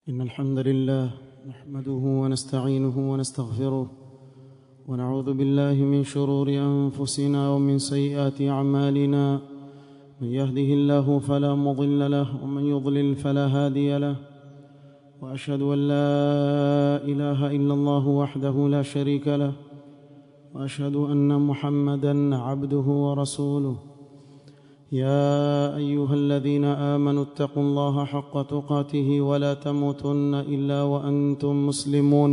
إن الحمد لله نحمده ونستعينه ونستغفره ونعوذ بالله من شرور أنفسنا ومن سيئات أعمالنا. من يهده الله فلا مضل له ومن يضلل فلا هادي له، وأشهد أن لا إله إلا الله وحده لا شريك له، وأشهد أن محمدًا عبده ورسوله. يا أيها الذين آمنوا اتقوا الله حق تقاته ولا تموتن إلا وأنتم مسلمون.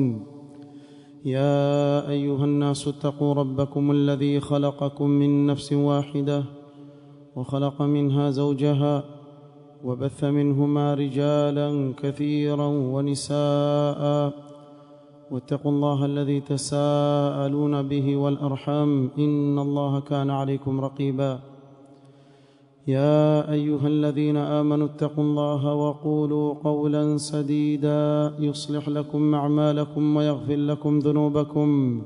يا أيها الناس اتقوا ربكم الذي خلقكم من نفس واحدة وخلق منها زوجها وبث منهما رجالا كثيرا ونساء، واتقوا الله الذي تساءلون به والأرحام إن الله كان عليكم رقيبا. يا أيها الذين آمنوا اتقوا الله وقولوا قولا سديدا يصلح لكم أعمالكم ويغفر لكم ذنوبكم،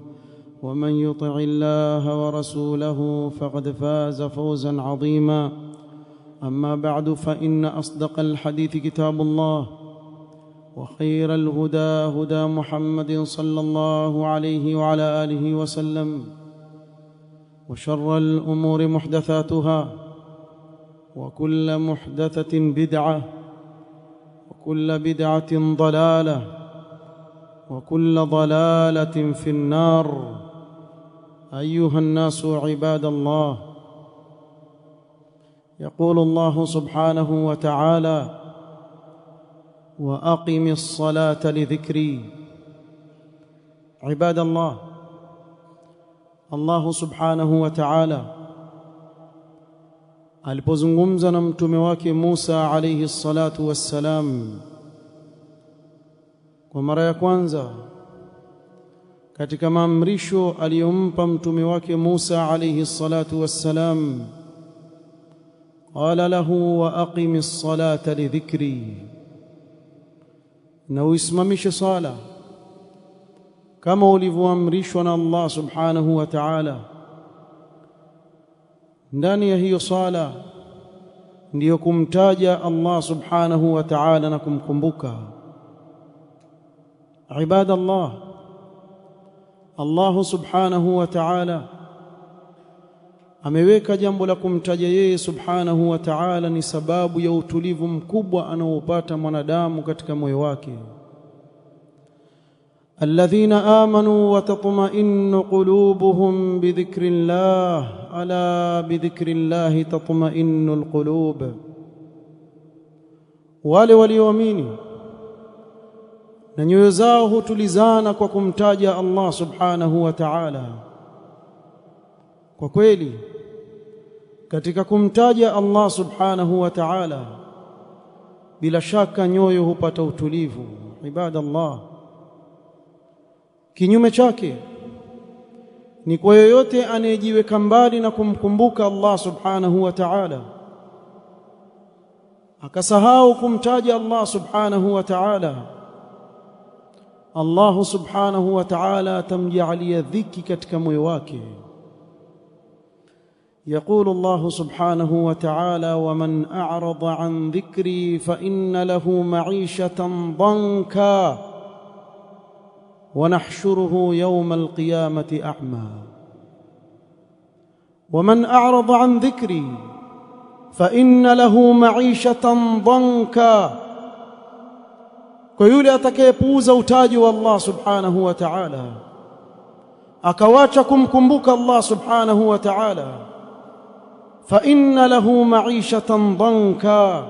ومن يطع الله ورسوله فقد فاز فوزا عظيما. أما بعد، فإن أصدق الحديث كتاب الله، وخير الهدى هدى محمد صلى الله عليه وعلى آله وسلم، وشر الأمور محدثاتها، وكل محدثة بدعة، وكل بدعة ضلالة، وكل ضلالة في النار. أيها الناس عباد الله، يقول الله سبحانه وتعالى: وأقم الصلاة لذكري. عباد الله، الله سبحانه وتعالى alipozungumza na mtume wake Musa alayhi salatu wassalam kwa mara ya kwanza katika maamrisho aliyompa mtume wake Musa alayhi salatu wassalam, qala lahu wa aqimis salata lidhikri, na uisimamishe sala kama ulivyoamrishwa na Allah subhanahu wa ta'ala. Ndani ya hiyo sala ndiyo kumtaja Allah subhanahu wa ta'ala na kumkumbuka. Ibadallah, Allah subhanahu wa ta'ala ameweka jambo la kumtaja yeye subhanahu wa ta'ala ni sababu ya utulivu mkubwa anaopata mwanadamu katika moyo wake. alladhina amanu wa tatma'innu qulubuhum bidhikrillah ala bidhikrillah tatma'innul qulub, wale walioamini na nyoyo zao hutulizana kwa kumtaja Allah subhanahu wa ta'ala. Kwa kweli katika kumtaja Allah subhanahu wa ta'ala bila shaka nyoyo hupata utulivu. Ibadallah, kinyume chake ni kwa yoyote anayejiweka mbali na kumkumbuka Allah subhanahu wa ta'ala, akasahau kumtaja Allah subhanahu wa ta'ala, Allah subhanahu wa ta'ala atamjalia dhiki katika moyo wake. يقول الله سبحانه وتعالى: ومن أعرض عن ذكري فإن له معيشة ضنكا ونحشره يوم القيامة أعمى. ومن أعرض عن ذكري فإن له معيشة ضنكا، kwa yule atakayepuuza utaji wa Allah subhanahu wa ta'ala akawacha kumkumbuka Allah subhanahu wa ta'ala, fa inna lahu ma'ishatan dhanka.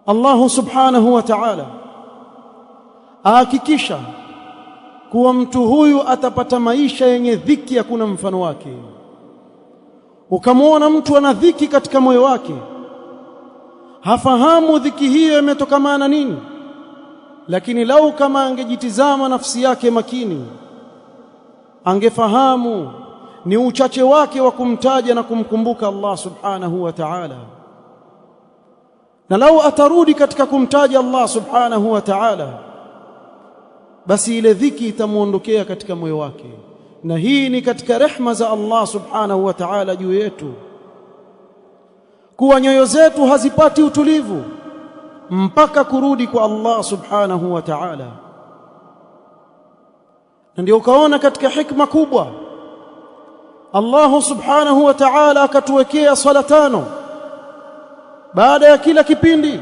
Allah subhanahu wa ta'ala ahakikisha kuwa mtu huyu atapata maisha yenye dhiki ya kuna mfano wake. Ukamwona mtu ana dhiki katika moyo wake, hafahamu dhiki hiyo imetokana nini, lakini lau kama angejitizama nafsi yake makini, angefahamu ni uchache wake wa kumtaja na kumkumbuka Allah subhanahu wa ta'ala. Na lau atarudi katika kumtaja Allah subhanahu wa ta'ala, basi ile dhiki itamuondokea katika moyo wake. Na hii ni katika rehma za Allah subhanahu wa ta'ala juu yetu, kuwa nyoyo zetu hazipati utulivu mpaka kurudi kwa Allah subhanahu wa ta'ala. Na ndio ukaona katika hikma kubwa Allah subhanahu wa ta'ala akatuwekea swala tano baada ya kila kipindi,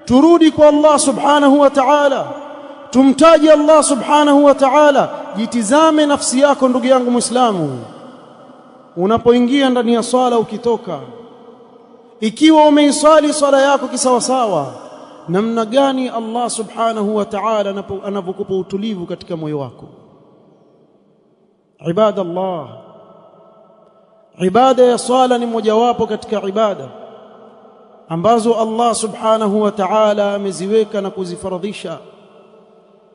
turudi kwa Allah subhanahu wa ta'ala, tumtaje Allah subhanahu wa ta'ala. Jitizame nafsi yako ndugu yangu Muislamu, unapoingia ndani ya swala, ukitoka, ikiwa umeisali swala yako kisawasawa, namna gani Allah subhanahu wa ta'ala anapokupa utulivu katika moyo wako. Ibadallah, ibada ya swala ni mojawapo katika ibada ambazo Allah subhanahu wa ta'ala ameziweka na kuzifaradhisha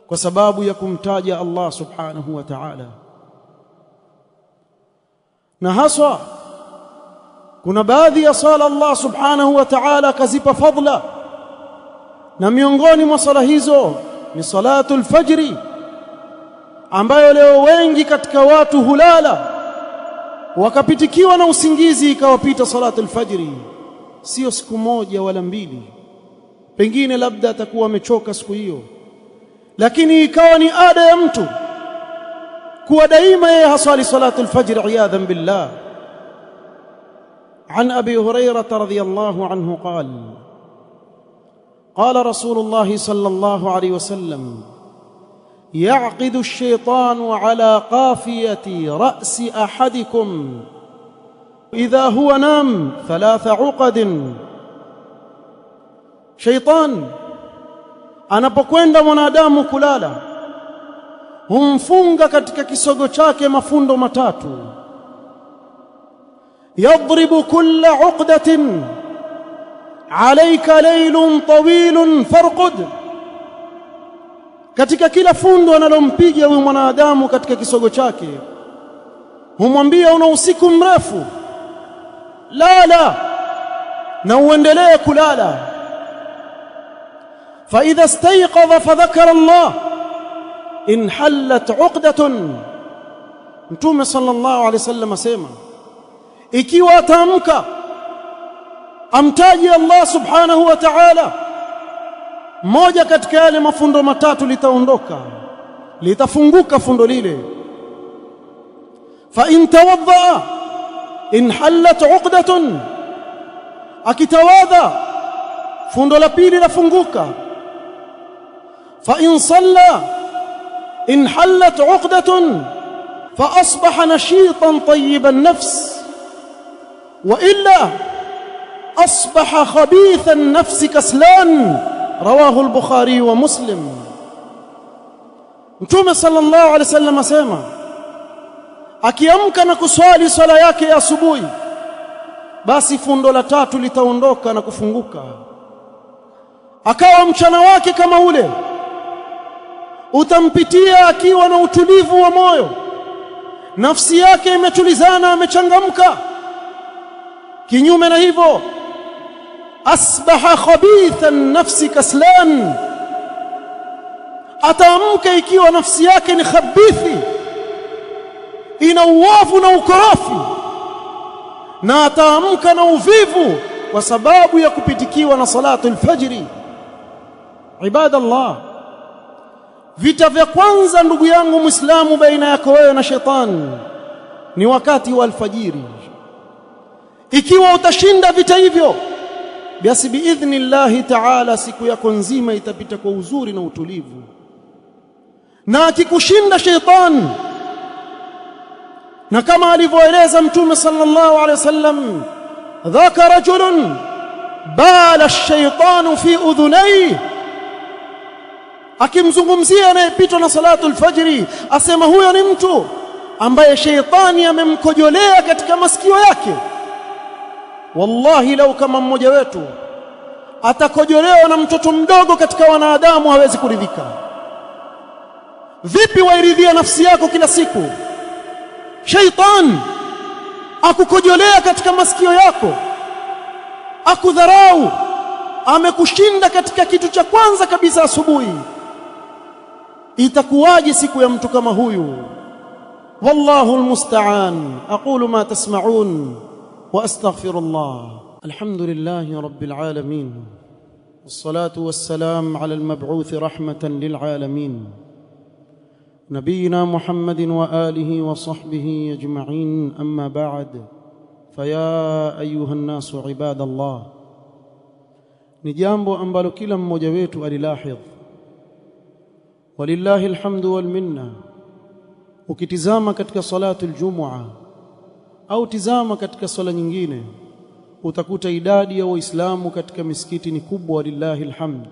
kwa sababu ya kumtaja Allah subhanahu wa ta'ala. Na haswa kuna baadhi ya sala Allah subhanahu wa ta'ala akazipa fadla, na miongoni mwa sala hizo ni salatul fajri, ambayo leo wengi katika watu hulala wakapitikiwa na usingizi, ikawapita salatul fajri. Sio siku moja wala mbili, pengine labda atakuwa amechoka siku hiyo, lakini ikawa ni ada ya mtu kuwa daima yeye hasali salatul fajr iyadhan billah. عن أبي هريرة رضي الله عنه قال قال رسول الله صلى الله عليه وسلم يعقد الشيطان على قافية رأس أحدكم إذا هو نام 3 عقد. شيطان anapokwenda mwanadamu kulala humfunga katika kisogo chake mafundo matatu. يضرب كل عقدة عليك ليل طويل فارقد. Katika kila fundo analompiga huyu mwanadamu katika kisogo chake humwambia una usiku mrefu, lala na uendelee kulala. فإذا استيقظ فذكر الله انحلت عقدة. Mtume sallallahu alaihi wasallam asema, ikiwa atamka amtaji Allah subhanahu wa ta'ala, moja katika yale mafundo matatu litaondoka, litafunguka fundo lile. Fa in tawadda inhallat 'uqdatun, akitawadha fundo la pili lafunguka. Fa in salla inhallat 'uqdatun fa asbaha nashitan tayyiban nafs, وإلا أصبح خبيث النفس كسلان. رواه البخاري ومسلم. Mtume sallallahu alaihi wasallam asema, akiamka na kuswali swala yake ya asubuhi, basi fundo la tatu litaondoka na kufunguka, akawa mchana wake kama ule utampitia akiwa na utulivu wa moyo, nafsi yake imetulizana, amechangamka. Kinyume na hivyo, asbaha khabitha nafsi kaslan, ataamka ikiwa nafsi yake ni khabithi, ina uovu na ukorofi, na ataamka na uvivu kwa sababu ya kupitikiwa na salatul fajri. Ibadallah, vita vya kwanza ndugu yangu Muislamu baina yako wewe na shetani ni wakati wa alfajiri. Ikiwa utashinda vita hivyo, basi biidhnillahi ta'ala siku yako nzima itapita kwa uzuri na utulivu. Na akikushinda sheitan, na kama alivyoeleza Mtume sallallahu alaihi wasallam, dhaka rajulun bala ash-shaytanu fi udhunayhi, akimzungumzia anayepitwa na salatul fajri, asema huyo ni mtu ambaye sheitani amemkojolea katika masikio yake. Wallahi, lau kama mmoja wetu atakojolewa na mtoto mdogo katika wanadamu hawezi kuridhika. Vipi wairidhia nafsi yako kila siku sheitan akukojolea katika masikio yako, akudharau, amekushinda katika kitu cha kwanza kabisa asubuhi? Itakuwaje siku ya mtu kama huyu? Wallahu almusta'an. Aqulu ma tasma'un وأستغفر الله. الحمد لله رب العالمين، والصلاة والسلام على المبعوث رحمة للعالمين نبينا محمد وآله وصحبه أجمعين. أما بعد، فيا أيها الناس عباد الله. ni jambo ambalo kila mmoja wetu alilahidh, walillahi alhamdu wal minna. Ukitizama katika salatu aljumua au tizama katika sala nyingine, utakuta idadi ya waislamu katika misikiti ni kubwa, walillahi alhamd.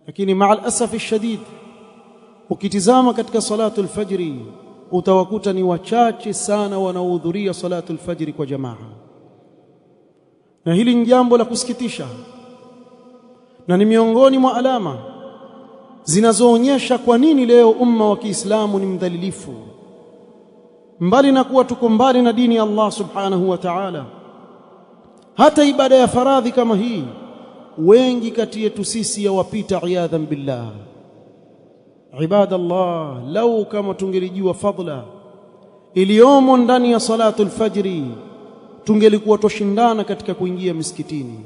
Lakini ma'al asaf alshadid, ukitizama katika salatu alfajri utawakuta ni wachache sana wanaohudhuria salatu alfajri kwa jamaa, na hili ni jambo la kusikitisha, na ni miongoni mwa alama zinazoonyesha kwa nini leo umma wa Kiislamu ni mdhalilifu. Mbali na kuwa tuko mbali na dini ya Allah subhanahu wa ta'ala, hata ibada ya faradhi kama hii wengi kati yetu sisi yawapita, iyadhan billah. Ibadallah, lau kama tungelijua fadla iliyomo ndani ya salatu alfajri, tungelikuwa tushindana katika kuingia misikitini.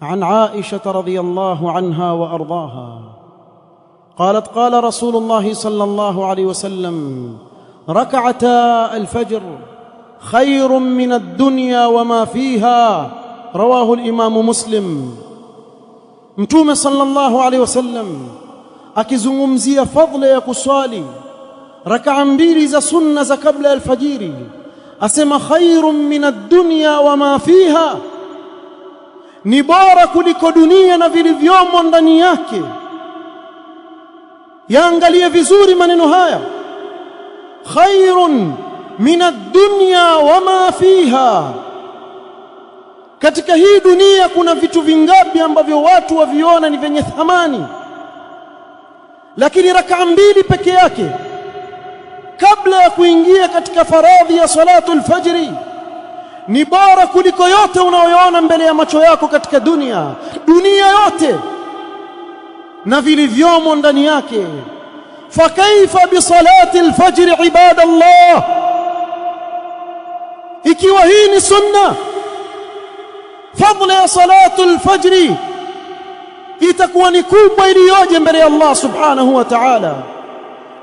An Aisha radhiyallahu anha wa ardhaha قالت قال رسول الله صلى الله عليه وسلم ركعتا الفجر خير من الدنيا وما فيها رواه الإمام مسلم. متوم صلى الله عليه وسلم akizungumzia fadhila ya kuswali rak'a mbili za sunna za kabla alfajiri, asema khairun min ad-dunya wa ma fiha, ni bora kuliko dunia na vilivyomo ndani yake. Yaangalie vizuri maneno haya, khairun min ad-dunya wa ma fiha. Katika hii dunia kuna vitu vingapi ambavyo watu waviona ni vyenye thamani, lakini rak'a mbili peke yake kabla ya kuingia katika faradhi ya salatu alfajri ni bora kuliko yote unayoona mbele ya macho yako katika dunia yote na vilivyomo ndani yake. Fakaifa bi salati alfajri ibadallah, ikiwa hii ni sunna, fadhila ya salatu alfajri itakuwa ni kubwa iliyoje mbele ya Allah subhanahu wa ta'ala.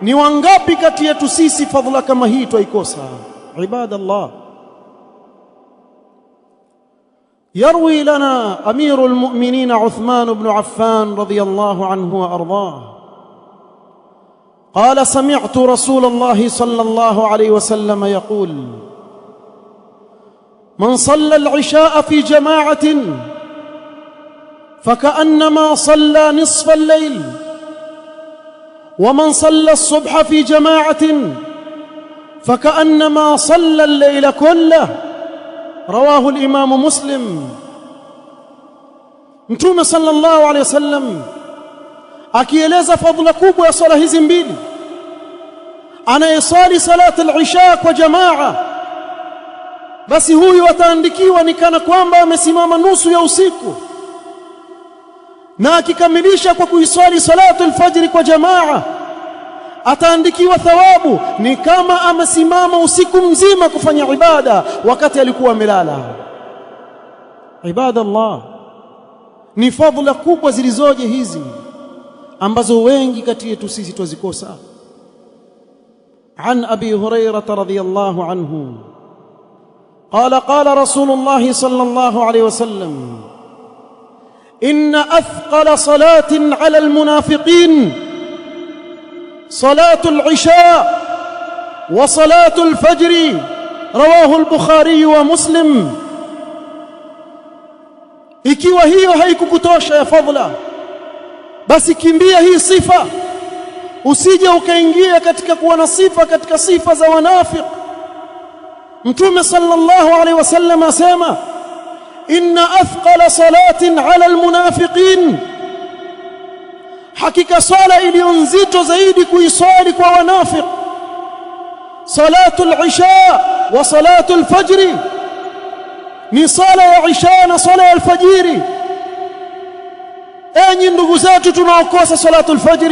Ni wangapi kati yetu sisi fadhila kama hii twaikosa? Ibadallah, يروي لنا أمير المؤمنين عثمان بن عفان رضي الله عنه وأرضاه قال سمعت رسول الله صلى الله عليه وسلم يقول من صلى العشاء في جماعة فكأنما صلى نصف الليل، ومن صلى الصبح في جماعة فكأنما صلى الليل كله، رواه الإمام مسلم. Mtume sallallahu alayhi wasallam akieleza fadhila kubwa ya sala hizi mbili, anayesali salat al-isha kwa jamaa, basi huyu ataandikiwa ni kana kwamba amesimama nusu ya usiku, na akikamilisha kwa kuisali salatu al-fajr kwa jamaa ataandikiwa thawabu ni kama amesimama usiku mzima kufanya ibada wakati alikuwa amelala. Ibadallah, ni fadhila kubwa zilizoje hizi ambazo wengi kati yetu sisi twazikosa. An Abi Hurairah radhiyallahu anhu qala qala Rasulullah sallallahu alayhi wasallam inna athqala salatin ala almunafiqin صلاة العشاء وصلاة الفجر، رواه البخاري ومسلم. Ikiwa hiyo haikukutosha ya fadhila, basi kimbia hii sifa, usije ukaingia katika kuwa na sifa katika sifa za wanafiq. Mtume sallallahu alaihi wasallam asema inna athqala salatin ala almunafiqin, hakika sala iliyo nzito zaidi kuiswali kwa wanafiq salatu al-isha wa salatu al-fajr, ni sala ya isha na sala ya al-fajr. Enyi ndugu zetu tunaokosa salatu al-fajr,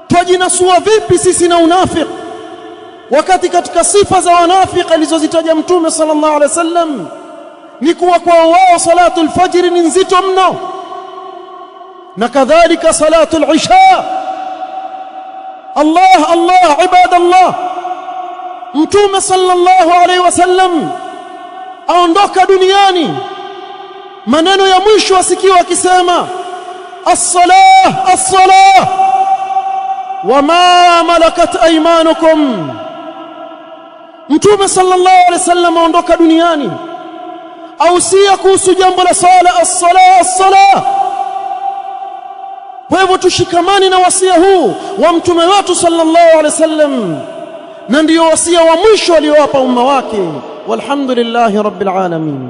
twajinasua vipi sisi na unafiq, wakati katika sifa za wanafiq alizozitaja Mtume sallallahu alaihi wasallam ni kuwa kwa wao salatu al-fajr ni nzito mno, na kadhalika salatu al-isha. Allah ibadallah, Mtume sallallahu alaihi wasallam aondoka duniani, maneno ya mwisho asikiwa akisema as-salah as-salah wama malakat aymanukum. Mtume sallallahu alaihi wasallam aondoka duniani, ausia kuhusu jambo la sala, as-salah as-salah. Kwa hivyo tushikamani na wasia huu wa mtume wetu sallallahu alaihi wasallam, na ndio wasia wa mwisho aliowapa umma wake. Walhamdulillahi rabbil alamin.